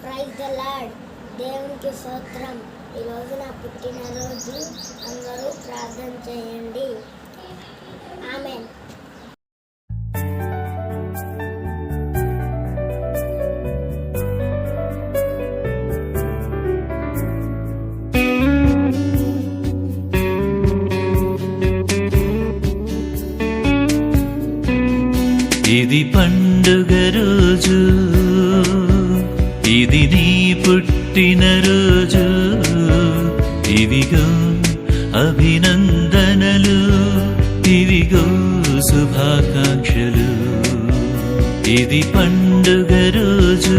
Praise the lord. దేవునికి స్తోత్రం. ఈరోజు నా పుట్టినరోజు. అందరూ ప్రార్థన చేయండి. ఆమేన్. ఇది పండుగ రోజు, ఇది నీ పుట్టినరోజు. ఇవిగో అభినందనలు, ఇవిగో శుభాకాంక్షలు. ఇది పండుగ రోజు,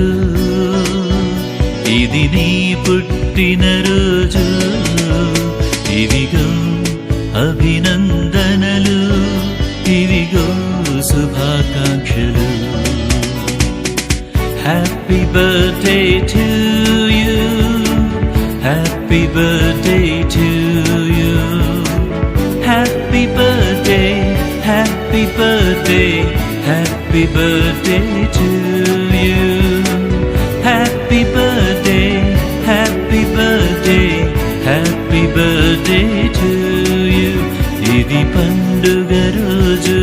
ఇది నీ పుట్టినరోజు. ఇవిగో అభినందనలు, ఇవిగో శుభాకాంక్షలు. Happy birthday to you, happy birthday to you, happy birthday, happy birthday, happy birthday to you, happy birthday, happy birthday, happy birthday to you. ఇది పండుగ రోజు.